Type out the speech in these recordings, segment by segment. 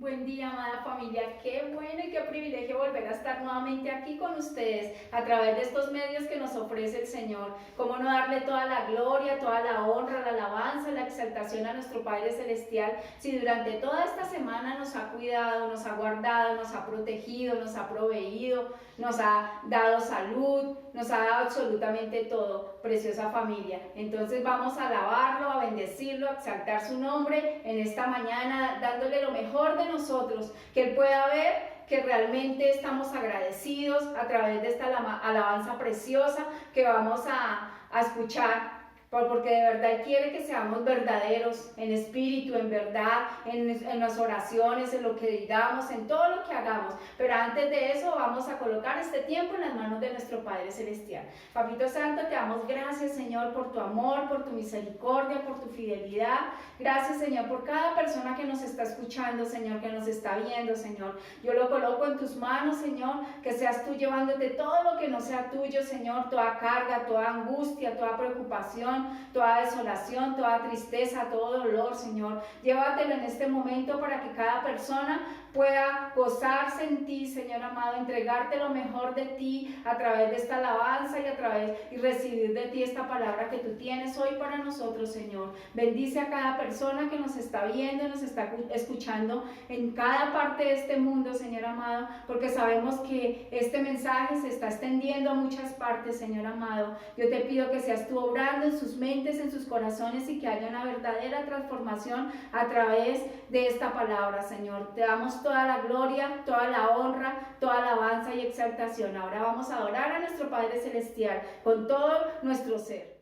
Buen día, amada familia. Qué bueno y qué privilegio volver a estar nuevamente aquí con ustedes a través de estos medios que nos ofrece el Señor. Cómo no darle toda la gloria, toda la honra, la alabanza, la exaltación a nuestro Padre Celestial, si durante toda esta semana nos ha cuidado, nos ha guardado, nos ha protegido, nos ha proveído, nos ha dado salud, nos ha dado absolutamente todo, preciosa familia. Entonces vamos a alabarlo, a bendecirlo, a exaltar su nombre en esta mañana, dándole lo mejor de nosotros, que Él pueda ver que realmente estamos agradecidos a través de esta alabanza preciosa que vamos a escuchar, porque de verdad Él quiere que seamos verdaderos en espíritu, en verdad, en las oraciones, en lo que digamos, en todo lo que hagamos. Pero antes de eso vamos a colocar este tiempo en las manos de nuestro Padre Celestial. Papito Santo, te damos gracias, Señor, por tu amor, por tu misericordia, por tu fidelidad. Gracias, Señor, por cada persona que nos está escuchando, Señor, que nos está viendo, Señor. Yo lo coloco en tus manos, Señor, que seas tú llevándote todo lo que no sea tuyo, Señor, toda carga, toda angustia, toda preocupación, toda desolación, toda tristeza, todo dolor, Señor. Llévatelo en este momento para que cada persona pueda gozarse en ti, Señor amado, entregarte lo mejor de ti a través de esta alabanza y recibir de ti esta palabra que tú tienes hoy para nosotros, Señor. Bendice a cada persona que nos está viendo, nos está escuchando en cada parte de este mundo, Señor amado, porque sabemos que este mensaje se está extendiendo a muchas partes, Señor amado. Yo te pido que seas tú obrando en sus mentes, en sus corazones, y que haya una verdadera transformación a través de esta palabra, Señor. Te damos toda la gloria, toda la honra, toda alabanza y exaltación. Ahora vamos a adorar a nuestro Padre Celestial con todo nuestro ser.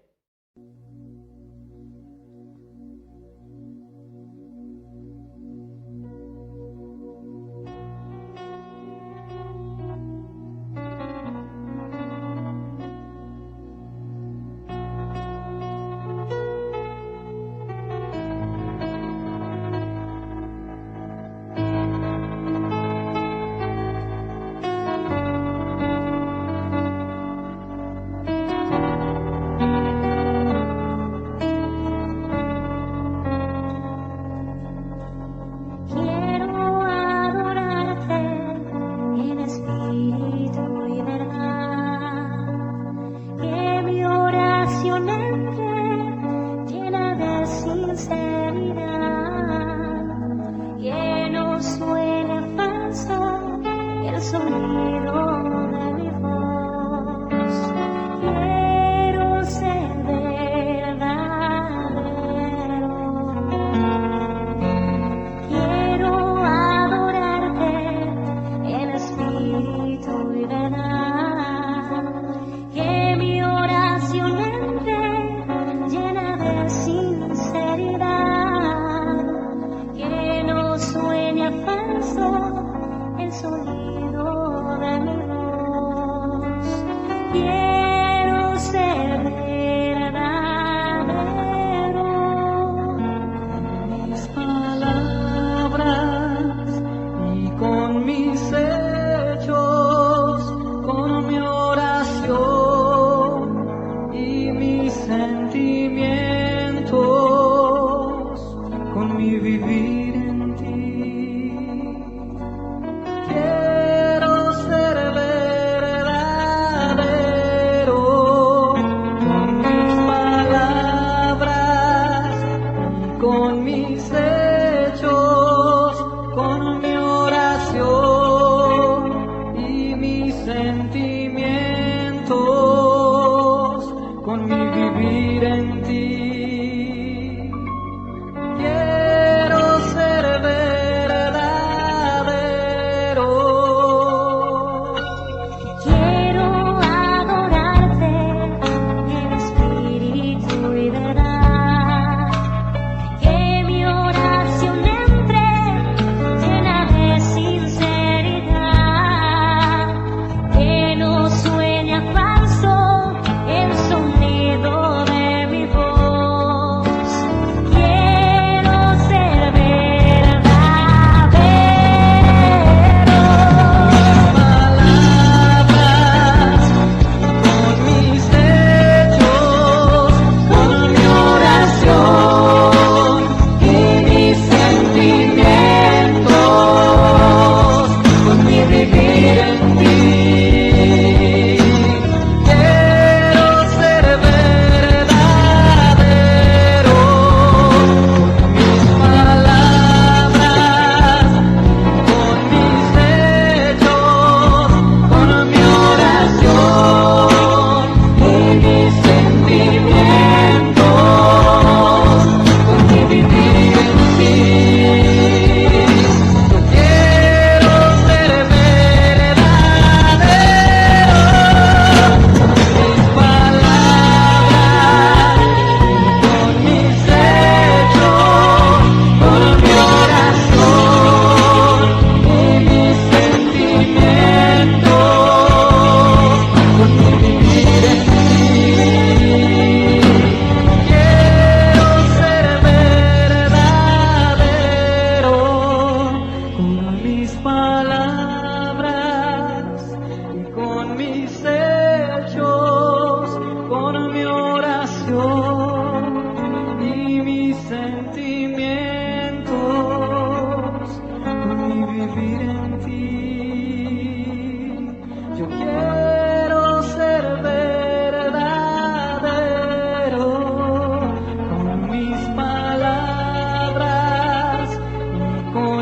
Con mi vivir en ti, quiero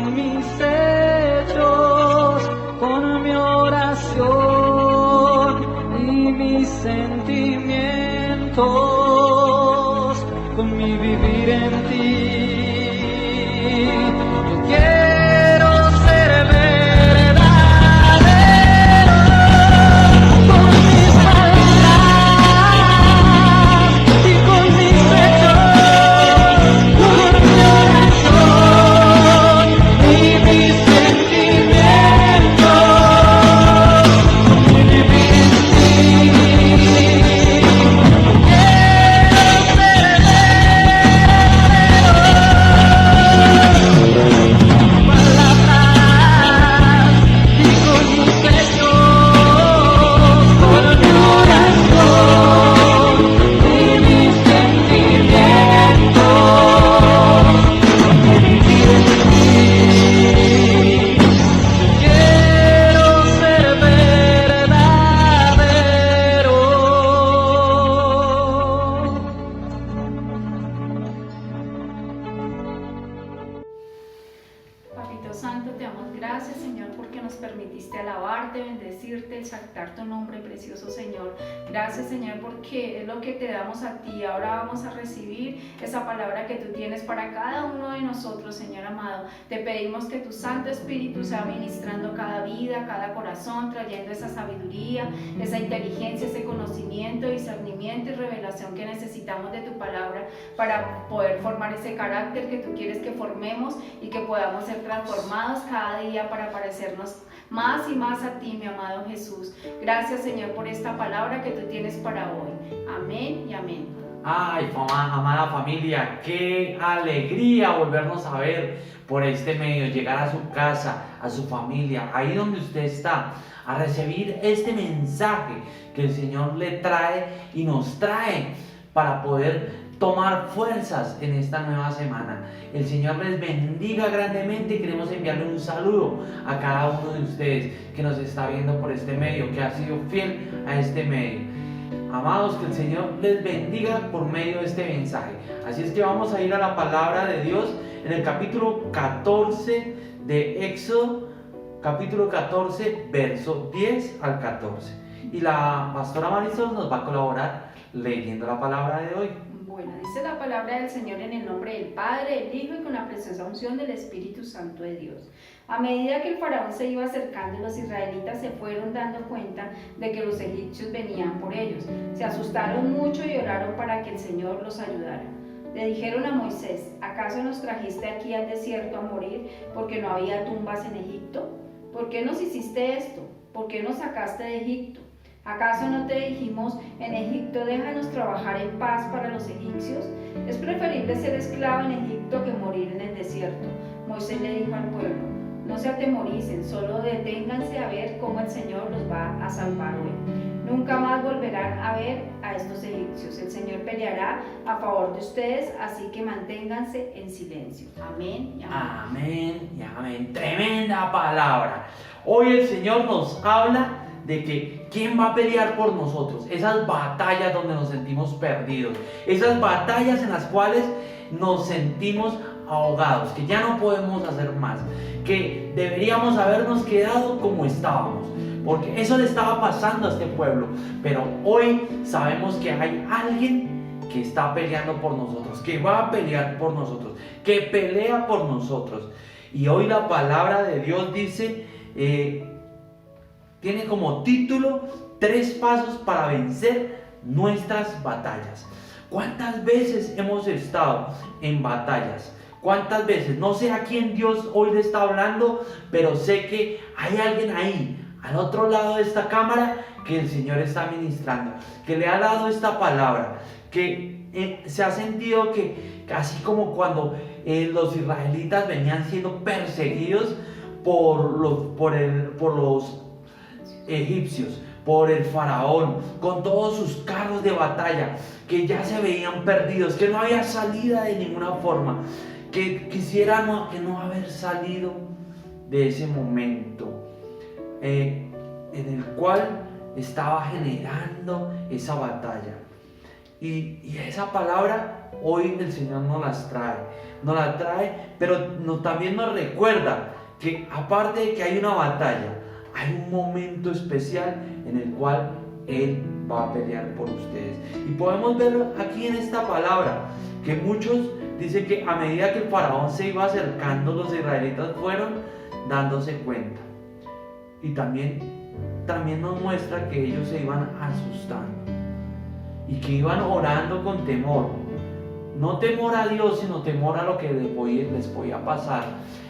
con mis hechos, con mi oración y mis sentimientos, con mi vivir en ti. Yo quiero ser verdadero con mis palabras y con mis hechos, con mi oración y mis sentimientos, con mi vivir en ti. Papito Santo, te damos gracias, Señor, porque nos permitiste alabarte, bendecirte, exaltar tu nombre precioso, Señor. Gracias, Señor, porque es lo que te damos a ti. Ahora vamos a recibir esa palabra que tú tienes para cada uno de nosotros, Señor amado. Te pedimos que tu Santo Espíritu sea ministrando cada vida, cada corazón, trayendo esa sabiduría, esa inteligencia, ese conocimiento, discernimiento y revelación que necesitamos de tu palabra para poder formar ese carácter que tú quieres que formemos y que podamos ser transformados cada día para parecernos más y más a ti, mi amado Jesús. Gracias, Señor, por esta palabra que tú tienes para hoy. Amén y amén. Ay, amada familia, qué alegría volvernos a ver por este medio, llegar a su casa, a su familia, ahí donde usted está, a recibir este mensaje que el Señor le trae y nos trae para poder tomar fuerzas en esta nueva semana. El Señor les bendiga grandemente y queremos enviarle un saludo a cada uno de ustedes que nos está viendo por este medio, que ha sido fiel a este medio. Amados, que el Señor les bendiga por medio de este mensaje. Así es que vamos a ir a la palabra de Dios en el capítulo 14 de Éxodo, capítulo 14, verso 10 al 14. Y la pastora Marisol nos va a colaborar leyendo la palabra de hoy. Bueno, dice la palabra del Señor en el nombre del Padre, del Hijo y con la preciosa unción del Espíritu Santo de Dios. A medida que el faraón se iba acercando, los israelitas se fueron dando cuenta de que los egipcios venían por ellos. Se asustaron mucho y oraron para que el Señor los ayudara. Le dijeron a Moisés: ¿acaso nos trajiste aquí al desierto a morir porque no había tumbas en Egipto? ¿Por qué nos hiciste esto? ¿Por qué nos sacaste de Egipto? ¿Acaso no te dijimos en Egipto, déjanos trabajar en paz para los egipcios? Es preferible ser esclavo en Egipto que morir en el desierto. Moisés le dijo al pueblo: no se atemoricen, solo deténganse a ver cómo el Señor los va a salvar hoy. Nunca más volverán a ver a estos egipcios. El Señor peleará a favor de ustedes, así que manténganse en silencio. Amén y amén. Amén y amén. Tremenda palabra. Hoy el Señor nos habla de que quién va a pelear por nosotros, esas batallas donde nos sentimos perdidos, esas batallas en las cuales nos sentimos ahogados, que ya no podemos hacer más, que deberíamos habernos quedado como estábamos, porque eso le estaba pasando a este pueblo. Pero hoy sabemos que hay alguien que está peleando por nosotros, que va a pelear por nosotros, que pelea por nosotros. Y hoy la palabra de Dios dice, tiene como título 3 pasos para vencer nuestras batallas. ¿Cuántas veces hemos estado en batallas? ¿Cuántas veces? No sé a quién Dios hoy le está hablando, pero sé que hay alguien ahí, al otro lado de esta cámara, que el Señor está ministrando, que le ha dado esta palabra, que se ha sentido que así como cuando los israelitas venían siendo perseguidos por los egipcios, por el faraón, con todos sus carros de batalla, que ya se veían perdidos, que no había salida de ninguna forma, que quisieran que no haber salido de ese momento en el cual estaba generando esa batalla. Y esa palabra hoy el Señor nos la trae, pero también nos recuerda que aparte de que hay una batalla, hay un momento especial en el cual Él va a pelear por ustedes. Y podemos ver aquí en esta palabra que muchos dicen que a medida que el faraón se iba acercando, los israelitas fueron dándose cuenta. Y también nos muestra que ellos se iban asustando y que iban orando con temor. No temor a Dios, sino temor a lo que les podía pasar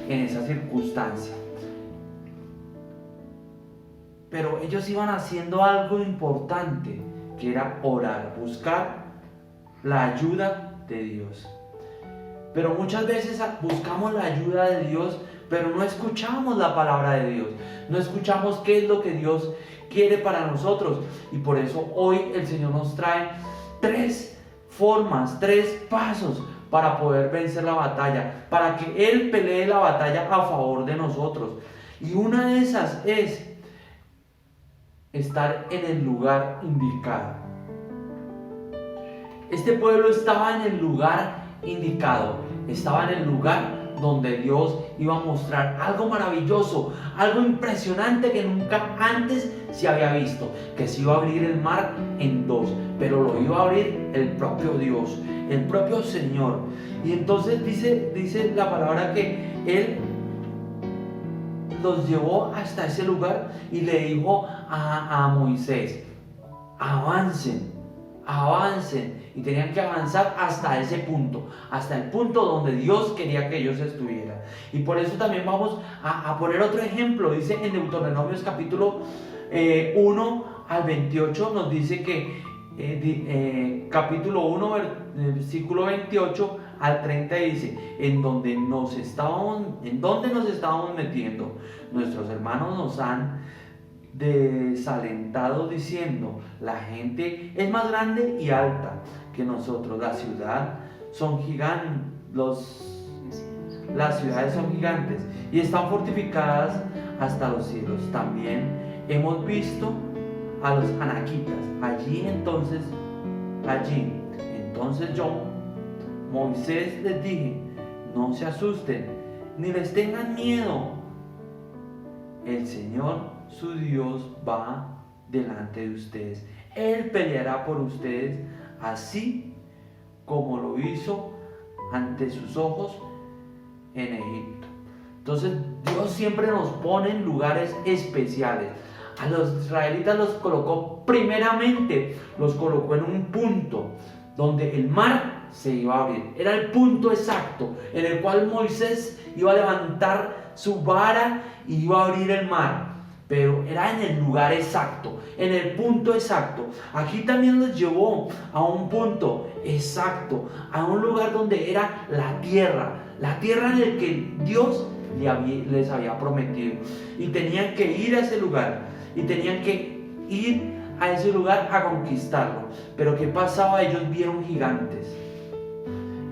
en esa circunstancia. Pero ellos iban haciendo algo importante, que era orar, buscar la ayuda de Dios. Pero muchas veces buscamos la ayuda de Dios, pero no escuchamos la palabra de Dios. No escuchamos qué es lo que Dios quiere para nosotros. Y por eso hoy el Señor nos trae 3 formas, 3 pasos para poder vencer la batalla, para que Él pelee la batalla a favor de nosotros. Y una de esas es estar en el lugar indicado. Este pueblo estaba en el lugar indicado, estaba en el lugar donde Dios iba a mostrar algo maravilloso, algo impresionante que nunca antes se había visto, que se iba a abrir el mar en 2, pero lo iba a abrir el propio Dios, el propio Señor. Y entonces dice la palabra que Él los llevó hasta ese lugar y le dijo a Moisés: avancen, y tenían que avanzar hasta ese punto, hasta el punto donde Dios quería que ellos estuvieran. Y por eso también vamos a poner otro ejemplo. Dice en Deuteronomios capítulo 1 al 28, nos dice que capítulo 1 versículo 28 al 30 dice: en donde nos estábamos metiendo, nuestros hermanos nos han desalentado diciendo: la gente es más grande y alta que nosotros, las ciudades son gigantes y están fortificadas hasta los cielos. También hemos visto a los anaquitas allí. Entonces yo, Moisés, les dije: no se asusten ni les tengan miedo. El Señor, su Dios, va delante de ustedes. Él peleará por ustedes, así como lo hizo ante sus ojos en Egipto. Entonces Dios siempre nos pone en lugares especiales. A los israelitas los colocó primeramente, los colocó en un punto donde el mar se iba a abrir. Era el punto exacto en el cual Moisés iba a levantar su vara y iba a abrir el mar. Pero era en el lugar exacto, en el punto exacto. Aquí también los llevó a un punto exacto, a un lugar donde era la tierra en el que Dios les había prometido. Y tenían que ir a ese lugar, y tenían que ir a ese lugar a conquistarlo. Pero ¿qué pasaba? Ellos vieron gigantes.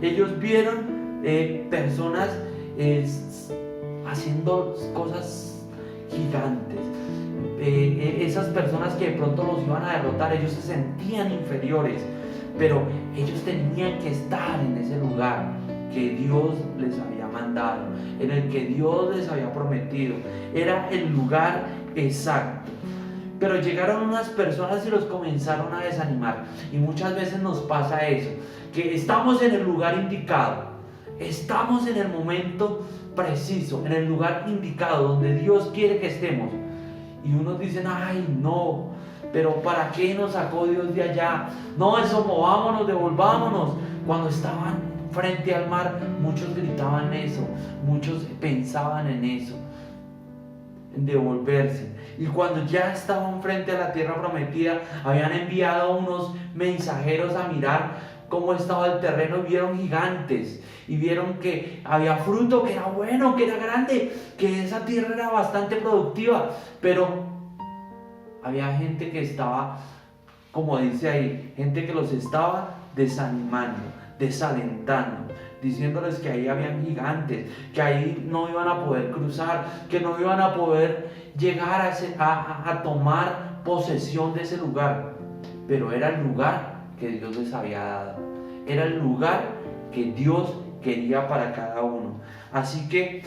Ellos vieron personas haciendo cosas gigantes. Esas personas que de pronto los iban a derrotar, ellos se sentían inferiores, pero ellos tenían que estar en ese lugar que Dios les había mandado, en el que Dios les había prometido. Era el lugar exacto. Pero llegaron unas personas y los comenzaron a desanimar. Y muchas veces nos pasa eso, que estamos en el lugar indicado, estamos en el momento preciso, en el lugar indicado donde Dios quiere que estemos, y unos dicen: ay no, pero ¿para qué nos sacó Dios de allá? No, eso, movámonos, devolvámonos. Cuando estaban frente al mar, muchos gritaban eso, muchos pensaban en eso, en devolverse. Y cuando ya estaban frente a la tierra prometida, habían enviado unos mensajeros a mirar cómo estaba el terreno, y vieron gigantes, y vieron que había fruto, que era bueno, que era grande, que esa tierra era bastante productiva. Pero había gente que estaba, como dice ahí, gente que los estaba desanimando, desalentando, diciéndoles que ahí habían gigantes, que ahí no iban a poder cruzar, que no iban a poder llegar a tomar posesión de ese lugar. Pero era el lugar que Dios les había dado. Era el lugar que Dios quería para cada uno. Así que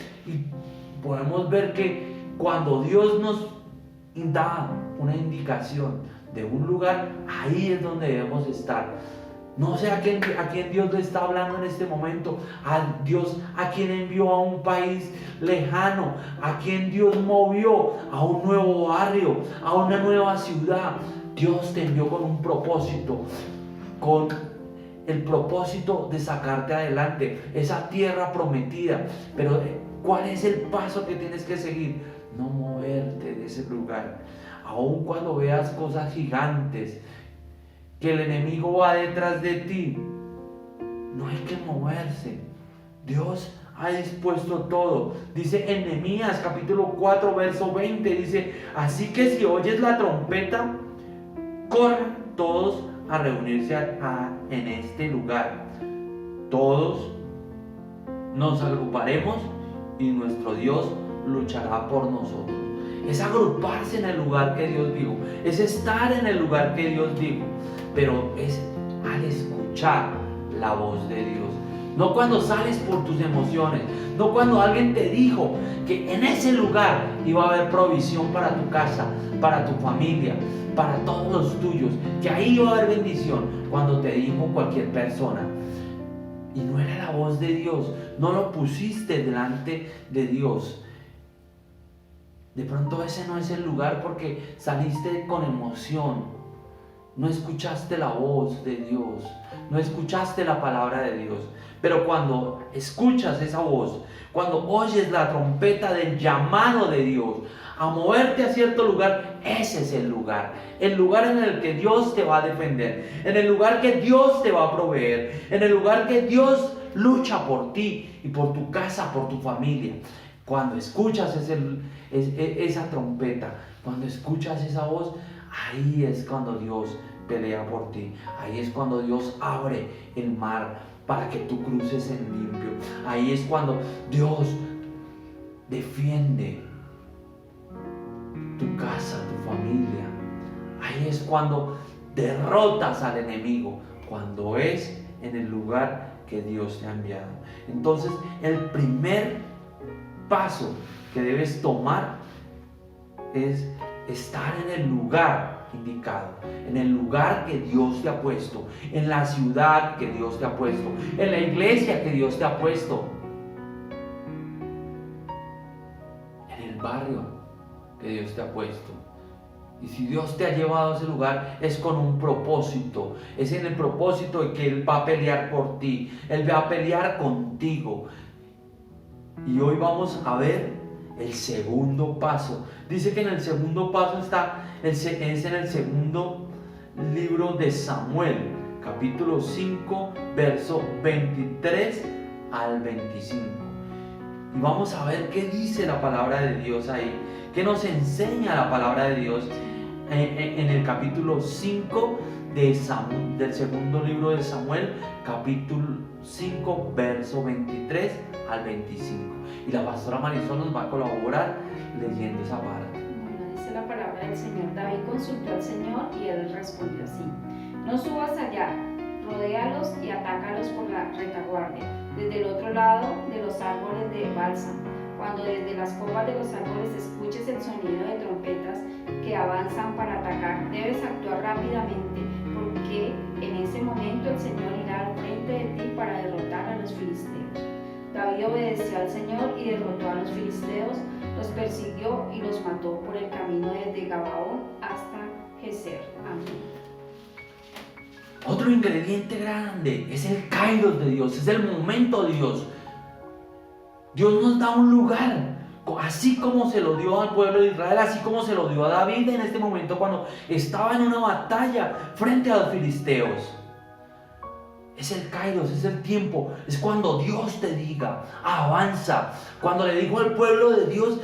podemos ver que cuando Dios nos da una indicación de un lugar, ahí es donde debemos estar. No sé a quién Dios le está hablando en este momento, a Dios a quien envió a un país lejano, a quien Dios movió a un nuevo barrio, a una nueva ciudad. Dios te envió con un propósito, con el propósito de sacarte adelante, esa tierra prometida. Pero ¿cuál es el paso que tienes que seguir? No moverte de ese lugar, aun cuando veas cosas gigantes, que el enemigo va detrás de ti. No hay que moverse. Dios ha dispuesto todo. Dice en Nehemías capítulo 4 verso 20, dice: así que si oyes la trompeta, corran todos a reunirse en este lugar. Todos nos agruparemos y nuestro Dios luchará por nosotros. Es agruparse en el lugar que Dios dijo, es estar en el lugar que Dios dijo, pero es al escuchar la voz de Dios. No cuando sales por tus emociones, no cuando alguien te dijo que en ese lugar iba a haber provisión para tu casa, para tu familia, para todos los tuyos, que ahí iba a haber bendición, cuando te dijo cualquier persona. Y no era la voz de Dios, no lo pusiste delante de Dios. De pronto ese no es el lugar porque saliste con emoción, no escuchaste la voz de Dios, no escuchaste la palabra de Dios. Pero cuando escuchas esa voz, cuando oyes la trompeta del llamado de Dios a moverte a cierto lugar, ese es el lugar en el que Dios te va a defender, en el lugar que Dios te va a proveer, en el lugar que Dios lucha por ti y por tu casa, por tu familia. Cuando escuchas esa trompeta, cuando escuchas esa voz, ahí es cuando Dios pelea por ti. Ahí es cuando Dios abre el mar para que tú cruces en limpio. Ahí es cuando Dios defiende tu casa, tu familia. Ahí es cuando derrotas al enemigo, cuando es en el lugar que Dios te ha enviado. Entonces, el primer paso que debes tomar es estar en el lugar indicado, en el lugar que Dios te ha puesto, en la ciudad que Dios te ha puesto, en la iglesia que Dios te ha puesto, en el barrio que Dios te ha puesto. Y si Dios te ha llevado a ese lugar, es con un propósito. Es en el propósito de que Él va a pelear por ti. Él va a pelear contigo. Y hoy vamos a ver el segundo paso. Dice que en el segundo paso es en el segundo libro de Samuel, capítulo 5, verso 23 al 25. Y vamos a ver qué dice la palabra de Dios ahí. ¿Qué nos enseña la palabra de Dios en el capítulo 5 del segundo libro de Samuel, capítulo 5, verso 23 al 25? Y la pastora Marisol nos va a colaborar leyendo esa parte. Bueno, dice la palabra del Señor: David consultó al Señor y Él respondió así: no subas allá, rodéalos y atácalos por la retaguardia, desde el otro lado de los árboles de bálsamo. Cuando desde las copas de los árboles escuches el sonido de trompetas que avanzan para atacar, debes actuar rápidamente, porque en ese momento el Señor irá al frente de ti para derrotar a los filisteos. David obedeció al Señor y derrotó a los filisteos, los persiguió y los mató por el camino desde Gabaón hasta Geser. Amén. Otro ingrediente grande es el kairos de Dios, es el momento de Dios. Dios nos da un lugar, así como se lo dio al pueblo de Israel, así como se lo dio a David en este momento cuando estaba en una batalla frente a los filisteos. Es el kairos, es el tiempo, es cuando Dios te diga, avanza. Cuando le dijo al pueblo de Dios,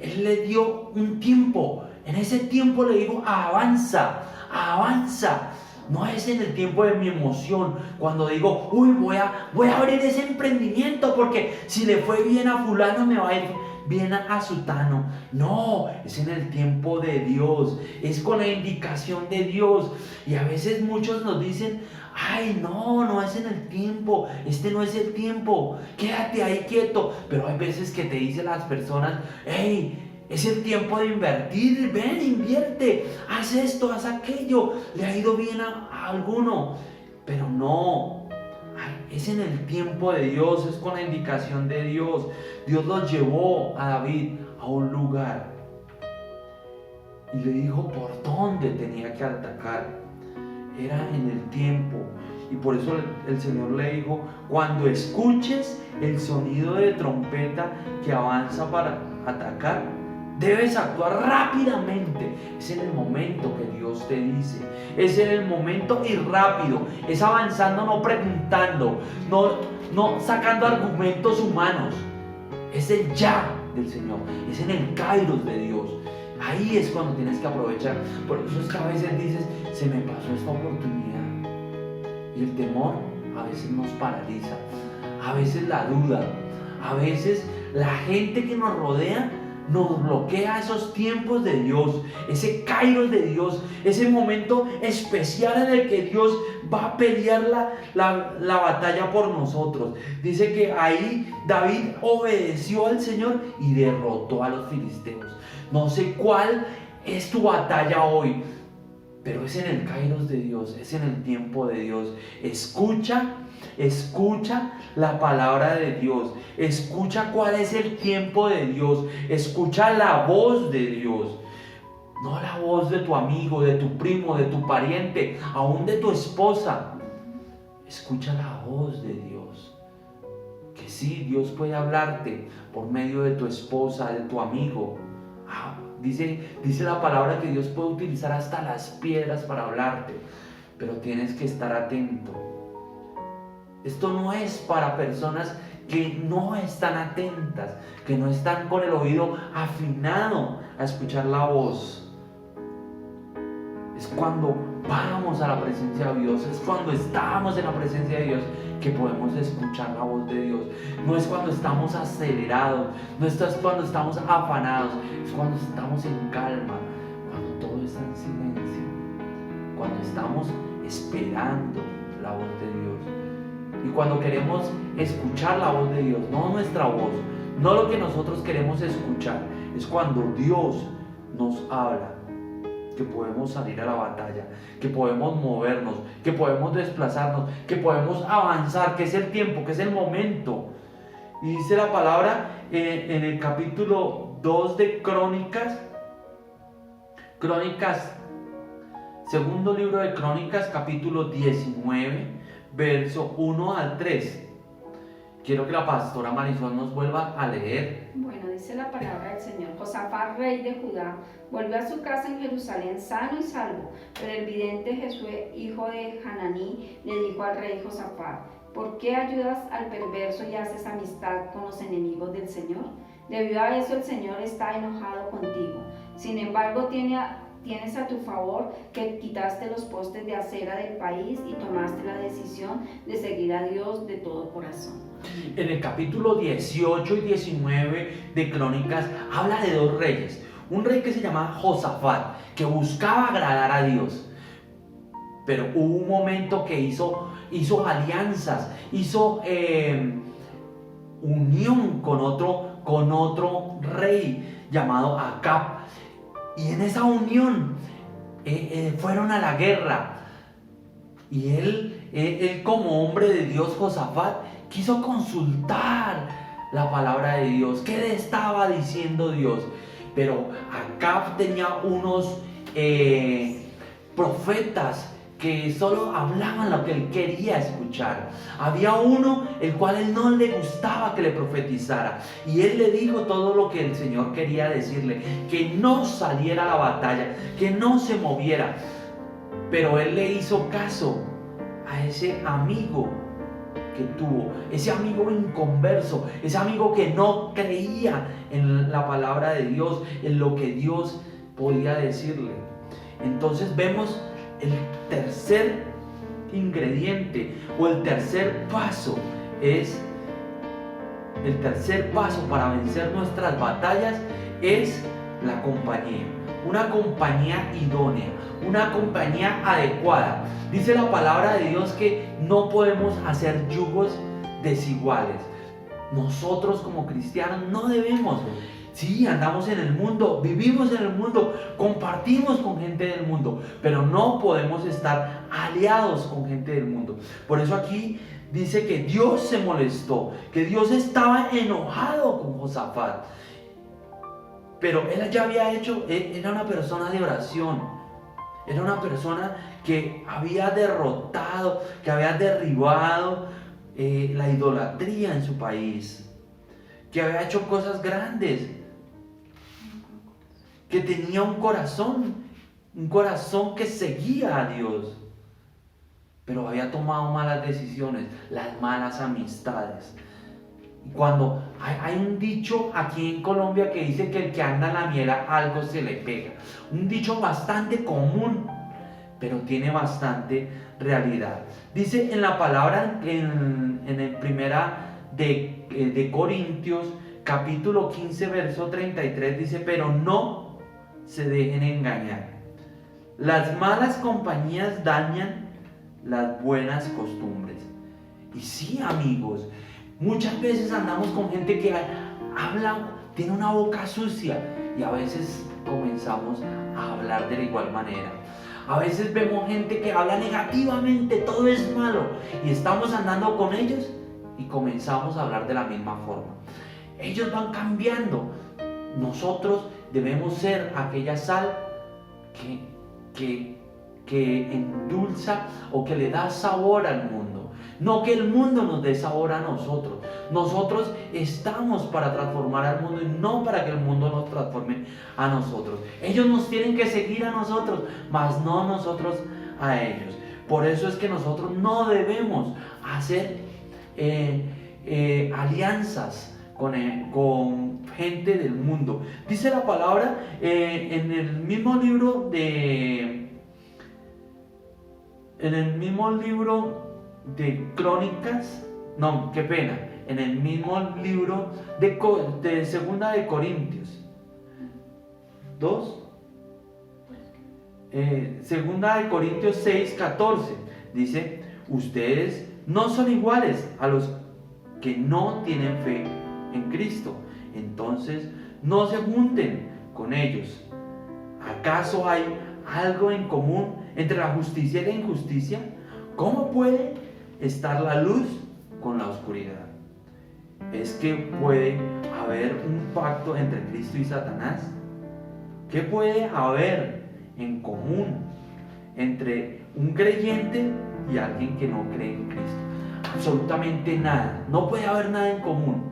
Él le dio un tiempo. En ese tiempo le dijo, avanza, avanza. No es en el tiempo de mi emoción, cuando digo, voy a abrir ese emprendimiento porque si le fue bien a fulano me va a ir bien a sutano. No, es en el tiempo de Dios, es con la indicación de Dios. Y a veces muchos nos dicen, ay, no es en el tiempo, este no es el tiempo, quédate ahí quieto. Pero hay veces que te dicen las personas, hey, es el tiempo de invertir, ven, invierte, haz esto, haz aquello, le ha ido bien a alguno. Pero no, es en el tiempo de Dios, es con la indicación de Dios. Dios los llevó a David a un lugar y le dijo por dónde tenía que atacar. Era en el tiempo. Y por eso el Señor le dijo, cuando escuches el sonido de trompeta que avanza para atacar, debes actuar rápidamente. Es en el momento que Dios te dice. Es en el momento y rápido. Es avanzando, no preguntando, no sacando argumentos humanos. Es el ya del Señor. Es en el kairos de Dios. Ahí es cuando tienes que aprovechar. Por eso es que a veces dices, se me pasó esta oportunidad. Y el temor a veces nos paraliza. A veces la duda. A veces la gente que nos rodea nos bloquea esos tiempos de Dios, ese kairos de Dios, ese momento especial en el que Dios va a pelear la batalla por nosotros. Dice que ahí David obedeció al Señor y derrotó a los filisteos. No sé cuál es tu batalla hoy, pero es en el kairos de Dios, es en el tiempo de Dios. Escucha la palabra de Dios. Escucha cuál es el tiempo de Dios. Escucha la voz de Dios. No la voz de tu amigo, de tu primo, de tu pariente, aún de tu esposa. Escucha la voz de Dios. Que sí, Dios puede hablarte por medio de tu esposa, de tu amigo. Dice la palabra que Dios puede utilizar hasta las piedras para hablarte. Pero tienes que estar atento. Esto no es para personas que no están atentas, que no están con el oído afinado a escuchar la voz. Es cuando vamos a la presencia de Dios, es cuando estamos en la presencia de Dios que podemos escuchar la voz de Dios. No es cuando estamos acelerados, no es cuando estamos afanados, es cuando estamos en calma, cuando todo está en silencio, cuando estamos esperando la voz de Dios. Y cuando queremos escuchar la voz de Dios, no nuestra voz, no lo que nosotros queremos escuchar, es cuando Dios nos habla, que podemos salir a la batalla, que podemos movernos, que podemos desplazarnos, que podemos avanzar, que es el tiempo, que es el momento. Y dice la palabra en el capítulo 2 de Crónicas, segundo libro de Crónicas, capítulo 19, verso 1 al 3. Quiero que la pastora Marisol nos vuelva a leer. Bueno, dice la palabra del Señor. Josafat, rey de Judá, volvió a su casa en Jerusalén sano y salvo. Pero el vidente Josué, hijo de Hananí, le dijo al rey Josafat: ¿por qué ayudas al perverso y haces amistad con los enemigos del Señor? Debido a eso el Señor está enojado contigo. Sin embargo, tienes a tu favor que quitaste los postes de acera del país y tomaste la decisión de seguir a Dios de todo corazón. En el capítulo 18 y 19 de Crónicas habla de dos reyes. Un rey que se llama Josafat, que buscaba agradar a Dios. Pero hubo un momento que hizo alianzas, hizo unión con otro rey llamado Acab. Y en esa unión fueron a la guerra. Y él como hombre de Dios, Josafat, quiso consultar la palabra de Dios. ¿Qué le estaba diciendo Dios? Pero Acab tenía unos profetas que solo hablaban lo que él quería escuchar. Había uno el cual él no le gustaba que le profetizara, y él le dijo todo lo que el Señor quería decirle, que no saliera a la batalla, que no se moviera. Pero él le hizo caso a ese amigo que tuvo, ese amigo inconverso, ese amigo que no creía en la palabra de Dios, en lo que Dios podía decirle. Entonces vemos el tercer ingrediente o el tercer paso es el tercer paso para vencer nuestras batallas es la compañía. Una compañía idónea, una compañía adecuada. Dice la palabra de Dios que no podemos hacer yugos desiguales. Nosotros como cristianos no debemos. Sí, andamos en el mundo, vivimos en el mundo, compartimos con gente del mundo, pero no podemos estar aliados con gente del mundo. Por eso aquí dice que Dios se molestó, que Dios estaba enojado con Josafat. Pero él ya había hecho, era una persona de oración, era una persona que había derrotado, que había derribado la idolatría en su país, que había hecho cosas grandes, que tenía un corazón que seguía a Dios, pero había tomado malas decisiones, las malas amistades. Cuando hay un dicho aquí en Colombia que dice que el que anda en la miel algo se le pega, un dicho bastante común, pero tiene bastante realidad. Dice en la palabra, en el primera de Corintios, capítulo 15, verso 33, dice: pero no se dejen engañar. Las malas compañías dañan las buenas costumbres. Y sí, amigos, muchas veces andamos con gente que habla, tiene una boca sucia, y a veces comenzamos a hablar de la igual manera. A veces vemos gente que habla negativamente, todo es malo, y estamos andando con ellos y comenzamos a hablar de la misma forma. Ellos van cambiando. Nosotros debemos ser aquella sal que endulza o que le da sabor al mundo. No que el mundo nos dé sabor a nosotros. Nosotros estamos para transformar al mundo y no para que el mundo nos transforme a nosotros. Ellos nos tienen que seguir a nosotros, mas no nosotros a ellos. Por eso es que nosotros no debemos hacer alianzas con gente del mundo. Dice la palabra en el mismo libro de Crónicas, no, qué pena, en el mismo libro de Segunda de Corintios 2, Segunda de Corintios 6, 14, dice: ustedes no son iguales a los que no tienen fe en Cristo, entonces no se junten con ellos. ¿Acaso hay algo en común entre la justicia y la injusticia? ¿Cómo puede estar la luz con la oscuridad? ¿Es que puede haber un pacto entre Cristo y Satanás? ¿Qué puede haber en común entre un creyente y alguien que no cree en Cristo? Absolutamente nada. No puede haber nada en común.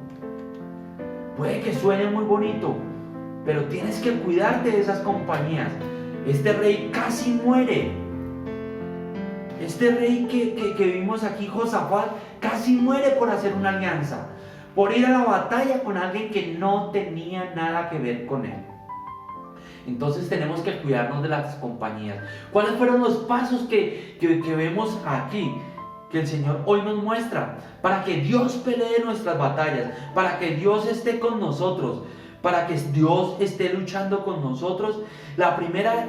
Puede que suene muy bonito, pero tienes que cuidarte de esas compañías. Este rey casi muere. Este rey que vimos aquí, Josafat, casi muere por hacer una alianza, por ir a la batalla con alguien que no tenía nada que ver con él. Entonces tenemos que cuidarnos de las compañías. ¿Cuáles fueron los pasos que vemos aquí, que el Señor hoy nos muestra? Para que Dios pelee nuestras batallas, para que Dios esté con nosotros, para que Dios esté luchando con nosotros. La primera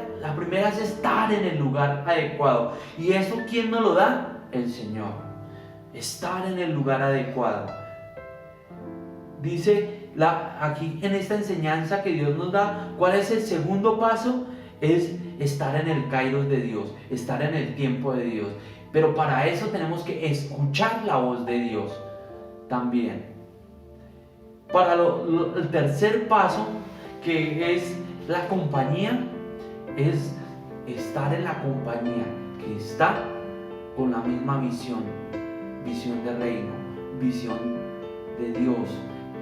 es estar en el lugar adecuado. ¿Y eso quién nos lo da? El Señor. Estar en el lugar adecuado. Dice aquí en esta enseñanza que Dios nos da, ¿cuál es el segundo paso? Es estar en el kairos de Dios, estar en el tiempo de Dios. Pero para eso tenemos que escuchar la voz de Dios también. Para el tercer paso, que es la compañía, es estar en la compañía que está con la misma visión de reino, visión de Dios,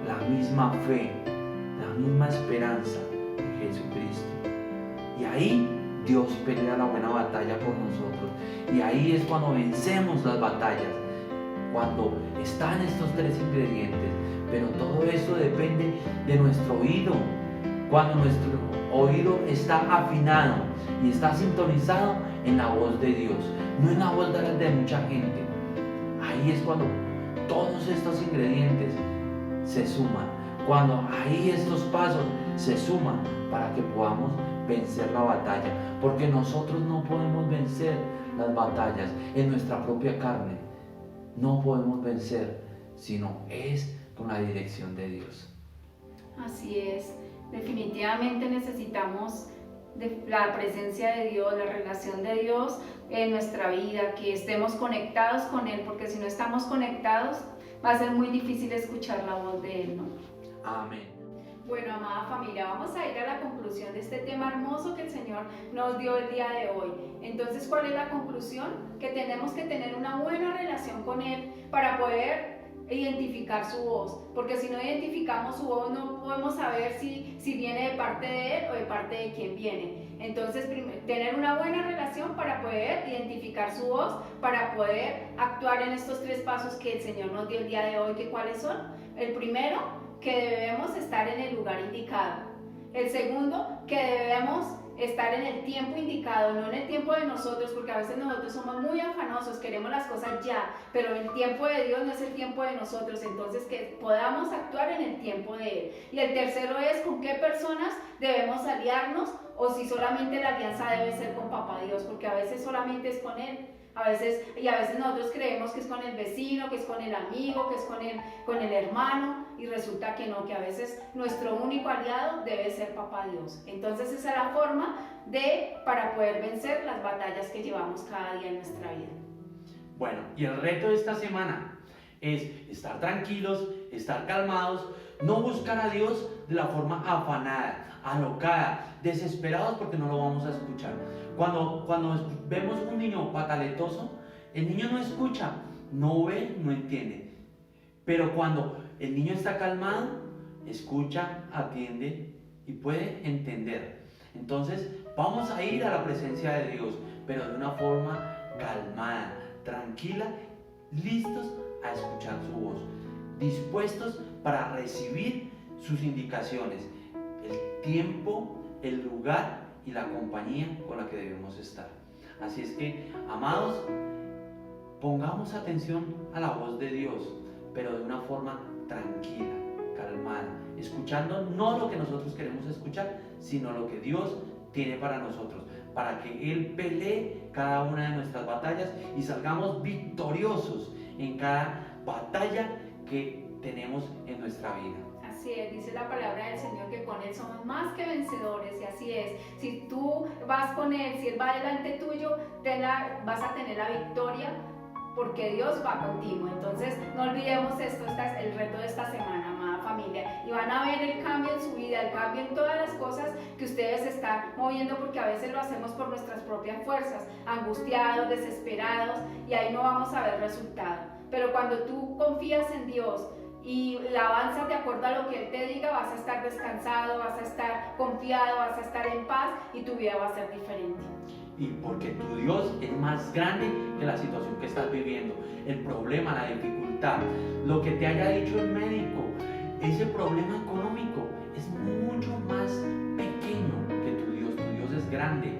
la misma fe, la misma esperanza de Jesucristo. Y ahí Dios pelea la buena batalla por nosotros. Y ahí es cuando vencemos las batallas, cuando están estos tres ingredientes. Pero todo eso depende de nuestro oído. Cuando nuestro oído está afinado y está sintonizado en la voz de Dios, no en la voz de mucha gente. Ahí es cuando todos estos ingredientes se suman, cuando ahí estos pasos se suman para que podamos vencer la batalla, porque nosotros no podemos vencer las batallas en nuestra propia carne, no podemos vencer, sino es con la dirección de Dios. Así es, definitivamente necesitamos de la presencia de Dios, la relación de Dios en nuestra vida, que estemos conectados con Él, porque si no estamos conectados va a ser muy difícil escuchar la voz de Él, ¿no? Amén. Bueno, amada familia, vamos a ir a la conclusión de este tema hermoso que el Señor nos dio el día de hoy. Entonces, ¿cuál es la conclusión? Que tenemos que tener una buena relación con Él para poder identificar su voz, porque si no identificamos su voz no podemos saber si viene de parte de Él o de parte de quién viene. Entonces, tener una buena relación para poder identificar su voz, para poder actuar en estos 3 pasos que el Señor nos dio el día de hoy, que ¿cuáles son? El primero, que debemos estar en el lugar indicado. El segundo, que debemos estar en el tiempo indicado, no en el tiempo de nosotros, porque a veces nosotros somos muy afanosos, queremos las cosas ya, pero el tiempo de Dios no es el tiempo de nosotros, entonces que podamos actuar en el tiempo de Él. Y el tercero es con qué personas debemos aliarnos, o si solamente la alianza debe ser con Papá Dios, porque a veces solamente es con Él. A veces nosotros creemos que es con el vecino, que es con el amigo, que es con el hermano, y resulta que no, que a veces nuestro único aliado debe ser Papá Dios. Entonces esa es la forma para poder vencer las batallas que llevamos cada día en nuestra vida. Bueno, y el reto de esta semana es estar tranquilos, estar calmados, no buscar a Dios de la forma afanada, alocada, desesperados porque no lo vamos a escuchar. Cuando vemos un niño pataletoso, el niño no escucha, no ve, no entiende. Pero cuando el niño está calmado, escucha, atiende y puede entender. Entonces vamos a ir a la presencia de Dios, pero de una forma calmada, tranquila, listos a escuchar su voz, dispuestos para recibir sus indicaciones, el tiempo, el lugar y la compañía con la que debemos estar. Así es que, amados, pongamos atención a la voz de Dios, pero de una forma tranquila, calmada, escuchando no lo que nosotros queremos escuchar, sino lo que Dios tiene para nosotros, para que Él pelee cada una de nuestras batallas y salgamos victoriosos en cada batalla que tenemos en nuestra vida. Así es, dice la palabra del Señor que con Él somos más que vencedores, y así es. Si tú vas con Él, si Él va delante tuyo, vas a tener la victoria, porque Dios va contigo. Entonces no olvidemos esto, este es el reto de esta semana, amada familia, y van a ver el cambio en su vida, el cambio en todas las cosas que ustedes están moviendo, porque a veces lo hacemos por nuestras propias fuerzas, angustiados, desesperados, y ahí no vamos a ver resultado. Pero cuando tú confías en Dios y la avanzas de acuerdo a lo que Él te diga, vas a estar descansado, vas a estar confiado, vas a estar en paz, y tu vida va a ser diferente. Y porque tu Dios es más grande que la situación que estás viviendo, el problema, la dificultad, lo que te haya dicho el médico, ese problema económico es mucho más pequeño que tu Dios es grande.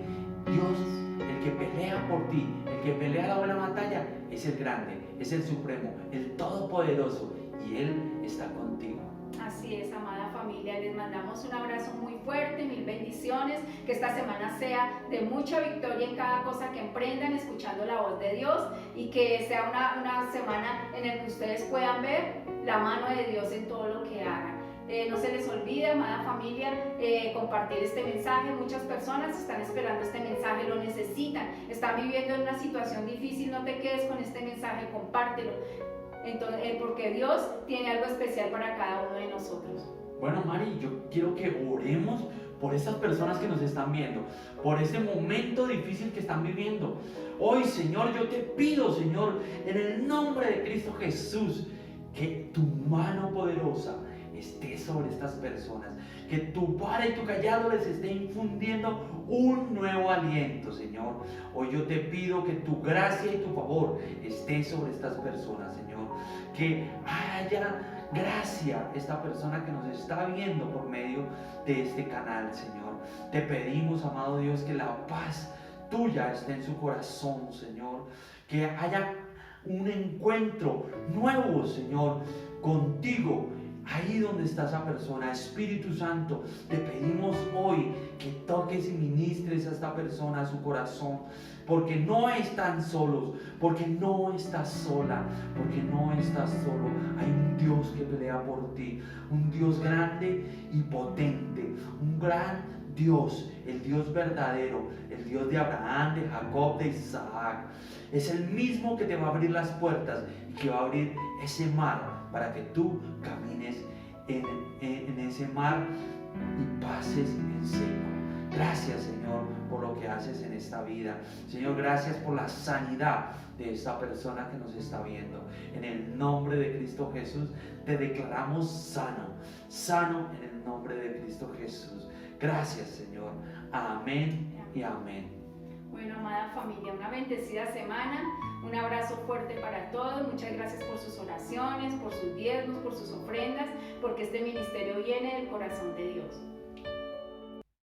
Dios, el que pelea por ti, el que pelea la buena batalla, es el grande, es el supremo, el todopoderoso, y Él está contigo. Así es, amada familia, les mandamos un abrazo muy fuerte, 1000 bendiciones, que esta semana sea de mucha victoria en cada cosa que emprendan, escuchando la voz de Dios, y que sea una semana en la que ustedes puedan ver la mano de Dios en todo lo que hagan. No se les olvide, amada familia, compartir este mensaje. Muchas personas están esperando este mensaje, lo necesitan, están viviendo en una situación difícil. No te quedes con este mensaje, compártelo. Entonces, porque Dios tiene algo especial para cada uno de nosotros. Bueno, Mari, yo quiero que oremos por estas personas que nos están viendo, por este momento difícil que están viviendo. Hoy, Señor, yo te pido, Señor, en el nombre de Cristo Jesús, que tu mano poderosa esté sobre estas personas, que tu vara y tu callado les esté infundiendo un nuevo aliento, Señor. Hoy yo te pido que tu gracia y tu favor esté sobre estas personas, Señor, que haya gracia esta persona que nos está viendo por medio de este canal, Señor. Te pedimos, amado Dios, que la paz tuya esté en su corazón, Señor, que haya un encuentro nuevo, Señor, contigo ahí donde está esa persona. Espíritu Santo, te pedimos hoy que toques y ministres a esta persona, a su corazón, porque no están solos, porque no estás sola, porque no estás solo. Hay un Dios que pelea por ti, un Dios grande y potente, un gran Dios, el Dios verdadero, el Dios de Abraham, de Jacob, de Isaac. Es el mismo que te va a abrir las puertas y que va a abrir ese mar para que tú camines en ese mar y pases en seco. Gracias, Señor, por lo que haces en esta vida. Señor, gracias por la sanidad de esta persona que nos está viendo. En el nombre de Cristo Jesús te declaramos sano, sano en el nombre de Cristo Jesús. Gracias, Señor. Amén y amén. Bueno, amada familia, una bendecida semana, un abrazo fuerte para todos, muchas gracias por sus oraciones, por sus diezmos, por sus ofrendas, porque este ministerio viene del corazón de Dios.